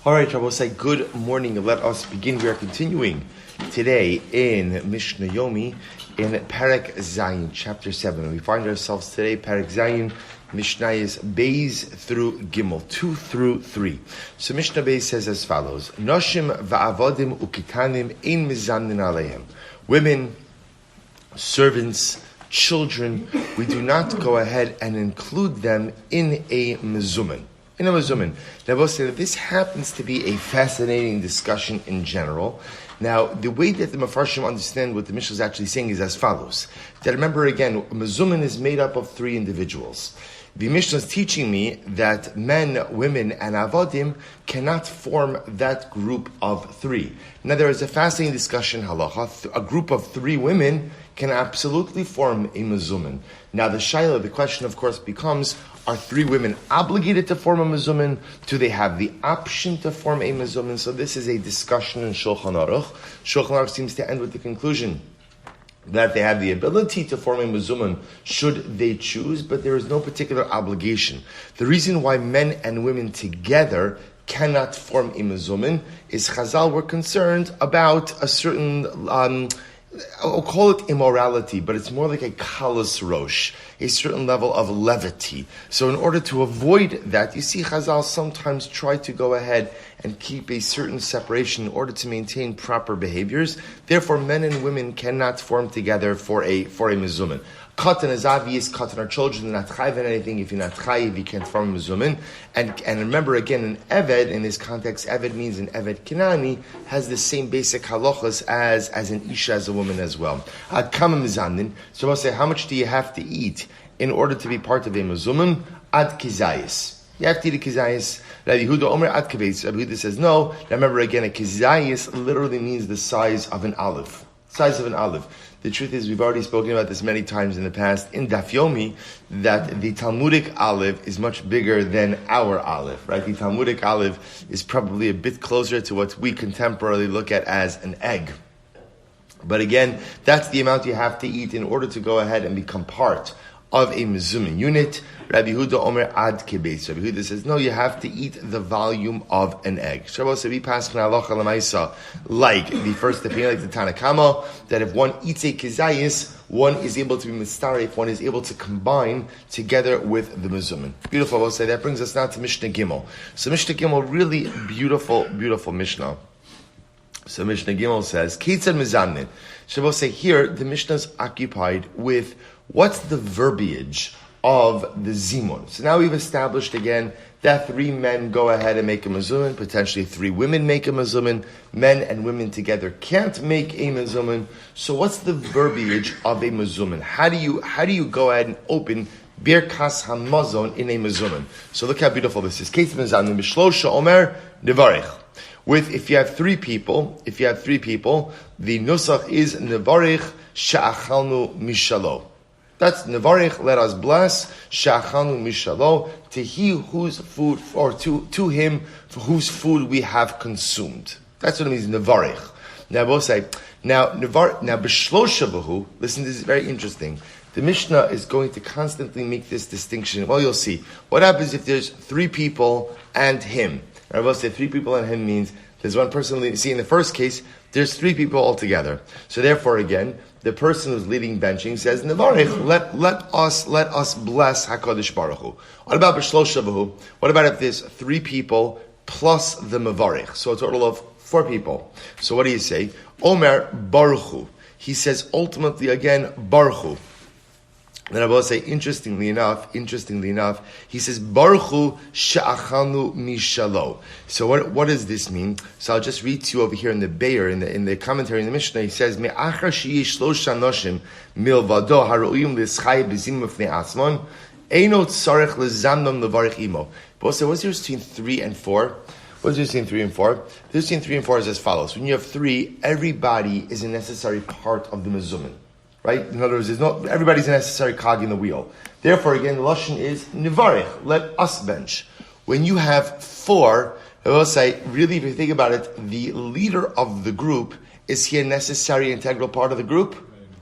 All right, I will say good morning. Let us begin. We are continuing today in Mishna Yomi in Perek Zayin, chapter 7. We find ourselves today, Perek Zayin, Mishnah is Beis through Gimel, 2 through 3. So Mishnah Beis says as follows: Noshim va'avodim ukitanim ein mizamnin aleihem. Women, servants, children, we do not go ahead and include them in a mezumin. In a mezumin. Now, we'll say that this happens to be a fascinating discussion in general. Now, the way that the Mefarshim understand what the Mishnah is actually saying is as follows. That remember again, a mezumin is made up of three individuals. The Mishnah is teaching me that men, women, and avodim cannot form that group of three. Now, there is a fascinating discussion, halacha. A group of three women can absolutely form a mezumin. Now, the question, of course, becomes: are three women obligated to form a mezumin? Do they have the option to form a mezumin? So this is a discussion in Shulchan Aruch. Shulchan Aruch seems to end with the conclusion that they have the ability to form a mezumin should they choose, but there is no particular obligation. The reason why men and women together cannot form a mezumin is Chazal were concerned about a certain I'll call it immorality, but it's more like a kalas rosh, a certain level of levity. So in order to avoid that, you see Chazal sometimes try to go ahead and keep a certain separation in order to maintain proper behaviors. Therefore, men and women cannot form together for a mezumin. Katan is obvious. Katan are children. They're not chayiv in anything. If you're not chayiv, you can't form a mezumin. And remember again, an eved in this context, eved means an eved kinani has the same basic halachas as an isha, as a woman as well. Ad kama mizanin. So I'll say, how much do you have to eat in order to be part of a mezumin? Ad kizayis. You have to eat a kizayis. Rabbi Yehuda Omer ad kabeis. Rabbi Yehuda says no. Now remember again, a kizayis literally means the size of an olive. Size of an olive. The truth is, we've already spoken about this many times in the past in Daf Yomi, that the Talmudic olive is much bigger than our olive, right? The Talmudic olive is probably a bit closer to what we contemporarily look at as an egg. But again, that's the amount you have to eat in order to go ahead and become part of a mezumin unit. Rabbi Yehuda Omer ad kebeis. Rabbi Yehuda says, no, you have to eat the volume of an egg. Shabbos we pass halacha l'maisa like the first opinion, like the Tanakama, that if one eats a kizayis, one is able to be mistarif, one is able to combine together with the mezumin. Beautiful. I will say that brings us now to Mishnah Gimel. So Mishnah Gimel, really beautiful, beautiful Mishnah. So Mishnah Gimel says, Ketzad mizamnin. Shabbos say here, the Mishnah is occupied with what's the verbiage of the zimun. So now we've established again that three men go ahead and make a mezumin, potentially three women make a mezumin, men and women together can't make a mezumin. So what's the verbiage of a mezumin? How do you go ahead and open birkas hamazon in a mezumin? So look how beautiful this is. Ketzad mizamnin b'shlosha omer nevarich. If you have three people, the nusach is nevarich she'achalnu mishalo. That's nevarich, let us bless, she'achalnu mishalo, to he whose food, or to him for whose food we have consumed. That's what it means, nevarich. Now we'll say, now b'shlosha b'hu, listen, this is very interesting. The Mishnah is going to constantly make this distinction. Well, you'll see. What happens if there's three people and him? I will say three people and him means there's one person. See, in the first case, there's three people altogether. So therefore, again, the person who's leading benching says, "Nevarich, let us bless Hakadosh Baruch Hu." What about b'shlosha b'hu? What about if there's three people plus the mevarich? So a total of four people. So what do you say? Omer Baruch Hu. He says ultimately again Baruch Hu. Then I will say, interestingly enough, he says, Baruch Hu she'achanu mishalo. So what does this mean? So I'll just read to you over here in the Beir, in the commentary in the Mishnah, he says, Me'achar sheyesh shlosha noshim milvado haro'im l'schai b'zim mifnei asmon, eino tzarech l'zamnom levarich imo. But also, what's the difference between 3 and 4? What's the difference between 3 and 4? The difference between 3 and 4 is as follows. When you have 3, everybody is a necessary part of the mezumin. Right? In other words, everybody's a necessary cog in the wheel. Therefore, again, the lashon is nivarich, let us bench. When you have 4, I will say, really, if you think about it, the leader of the group, is he a necessary integral part of the group?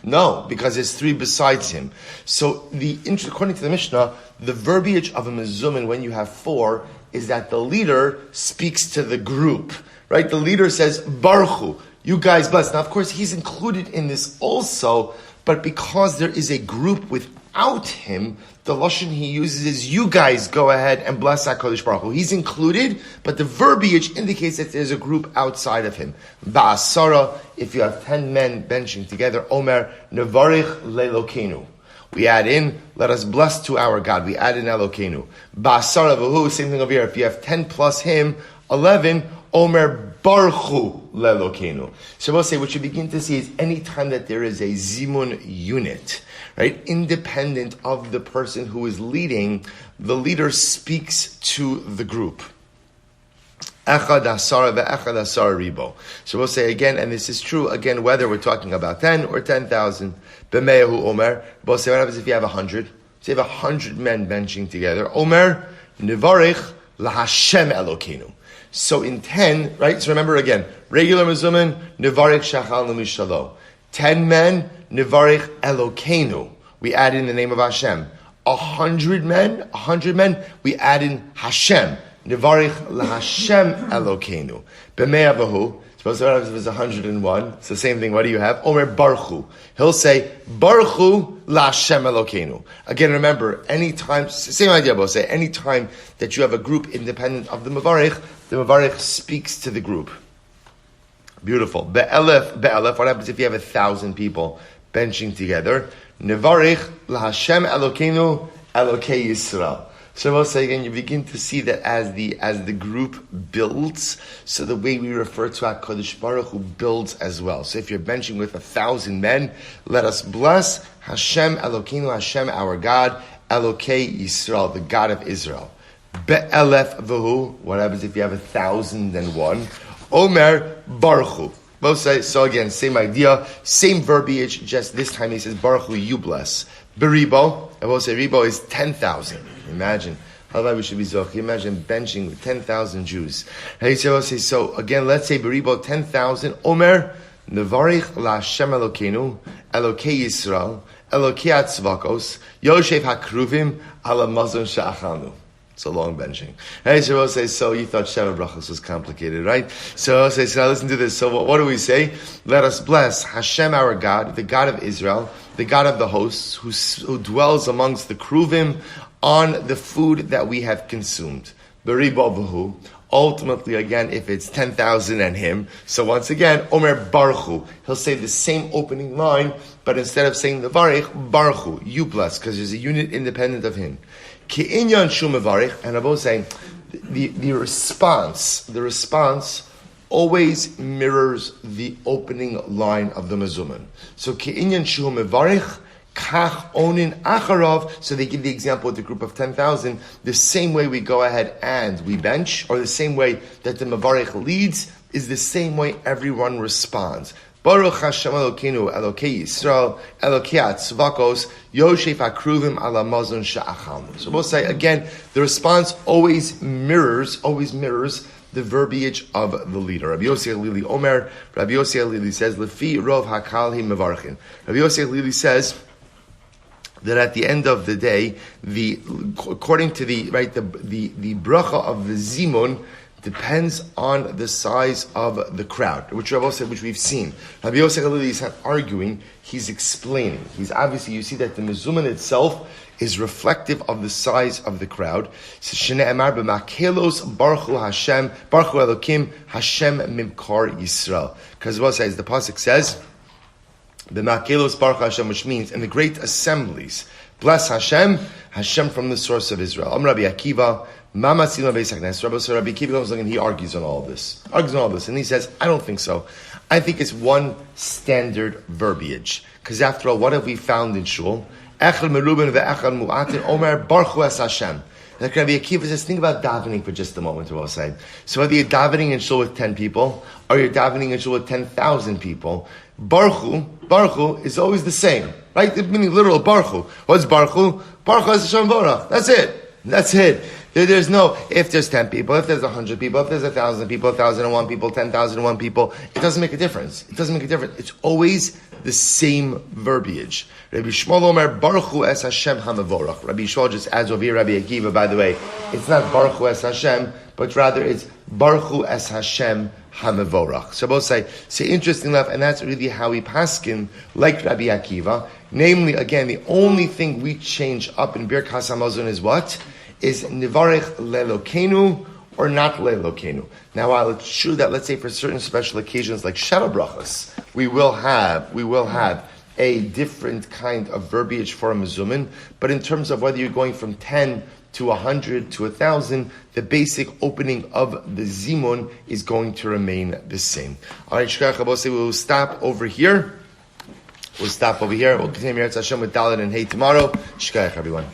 No, because there's 3 besides him. So, according to the Mishnah, the verbiage of a mezumin when you have 4 is that the leader speaks to the group, right? The leader says, Baruch Hu, you guys bless. Now, of course, he's included in this also, but because there is a group without him, the lashon he uses is, you guys go ahead and bless HaKadosh Baruch Hu. He's included, but the verbiage indicates that there's a group outside of him. Ba'asara, if you have 10 men benching together, Omer, Nevarich Lelokenu. We add in, let us bless to our God. We add in Elokeinu. Ba'asara v'hu, same thing over here. If you have 10 plus him, 11, Omer Baruch Hu Lelokenu. So we'll say, what you begin to see is any time that there is a zimun unit, right, independent of the person who is leading, the leader speaks to the group. Echad asara ve'echad asara ribo. So we'll say again, and this is true, again, whether we're talking about 10 or 10,000. B'meyahu Omer. We'll say, what happens if you have 100? Say you have 100 men benching together. Omer, Nevarich LaHashem Elokeinu. So in 10, right, so remember again, regular mezuman, Nevarich Shachal L'mishalo. 10 men, Nevarich Elokeinu. We add in the name of Hashem. 100 men, we add in Hashem. Nevarich LaHashem Elokeinu. B'me'avahu. Suppose what happens if it's 101? It's the same thing. What do you have? Omer Baruch Hu. He'll say, Baruch Hu LaHashem Elokeinu. Again, remember, anytime, same idea, but say, anytime that you have a group independent of the Mavarich speaks to the group. Beautiful. Be'elef, what happens if you have 1,000 people benching together? Nevarich LaHashem Elokeinu Elokei Yisrael. So we'll say again, you begin to see that as the group builds, so the way we refer to HaKadosh Baruch Hu builds as well. So if you're benching with 1,000 men, let us bless Hashem Elokeinu, Hashem our God, Elokei Yisrael, the God of Israel. Be'elef v'hu, what happens if you have 1,001? Omer Baruch Hu. Both say, so again, same idea, same verbiage, just this time he says, Baruch Hu, you bless. Beribo, and we'll say Ribo is 10,000. Imagine, how about we should be zoch? Imagine benching with 10,000 Jews. So again, let's say Beribo 10,000. Omer, Nevarich LaHashem Elokeinu, Elokei Yisrael, Elokei Atzvakos, Yoshev HaKruvim, Ala Mazon Sha'achanu. It's a long benching. Hey, so we'll say, so you thought Sheva Berachos was complicated, right? So we'll say, so now listen to this. So what do we say? Let us bless Hashem our God, the God of Israel, the God of the hosts, who dwells amongst the Kruvim on the food that we have consumed. Beribo v'hu. Ultimately, again, if it's 10,000 and him, so once again, Omer Baruch Hu. He'll say the same opening line, but instead of saying the Varich, Baruch Hu, you bless, because there's a unit independent of him. Ki'inyan shu mevarich, and I'm both saying the response always mirrors the opening line of the mezuman. So ki'inyan shu mevarich, kach onin acharov. So they give the example with the group of 10,000. The same way we go ahead and we bench, or the same way that the mevarich leads, is the same way everyone responds. Baruch Hashem Elokeinu, Elokei Yisrael, Elokei Atzvakos, Yoshev HaKruvim Ala Mazon Sha'achanu. So we'll say again, the response always mirrors the verbiage of the leader. Rabbi Yossi Lili Omer, Rabbi Yossi Lili says, Lefi Rov Hakal Hi Mevarchin. Rabbi Yossi Lili says that at the end of the day, according to the bracha of the zimun depends on the size of the crowd, which we've seen. Rabbi Yosef is not arguing; he's explaining. He's obviously, you see that the mezuman itself is reflective of the size of the crowd. Shne'emar b'makelos baruch Hashem, baruch Elokim Hashem mimkar Yisrael. Because what says the pasuk says, b'makelos baruch Hashem, which means in the great assemblies, bless Hashem, Hashem from the source of Israel. Rabbi Akiva. Rabbi Akiva comes along and he argues on all this. And he says, I don't think so. I think it's one standard verbiage. Because after all, what have we found in Shul? Echel merubin ve'echel mu'atin omer baruch es Hashem. Like Rabbi Akiva says, think about davening for just a moment, we'll say. So whether you're davening in Shul with 10 people, or you're davening in Shul with 10,000 people, Baruch Hu is always the same. Right? Meaning literal Baruch Hu. What's Baruch Hu? Baruch es Hashem Borach. That's it. There's no, if there's 10 people, if there's 100 people, if there's 1,000 people, 1,001 people, 10,001 people, it doesn't make a difference. It doesn't make a difference. It's always the same verbiage. Rabbi Shmuel Omer, Baruch Hu es Hashem hamavorach. Rabbi Shmuel just adds over here, Rabbi Akiva, by the way, it's not Baruch Hu es Hashem, but rather it's Baruch Hu es Hashem hamavorach. So both say interesting enough, and that's really how we paskin, like Rabbi Akiva. Namely, again, the only thing we change up in Birkas Hamazon is what? Is Nivarech Lelokenu or not Lelokenu. Now, while it's true that, let's say, for certain special occasions like Sheva Berachos, we will have a different kind of verbiage for a mezumin, but in terms of whether you're going from 10 to 100 to 1,000, the basic opening of the zimun is going to remain the same. All right, Shkach Abose, we'll stop over here. We'll continue Hashem with Dalet and Hey tomorrow. Shkach, everyone.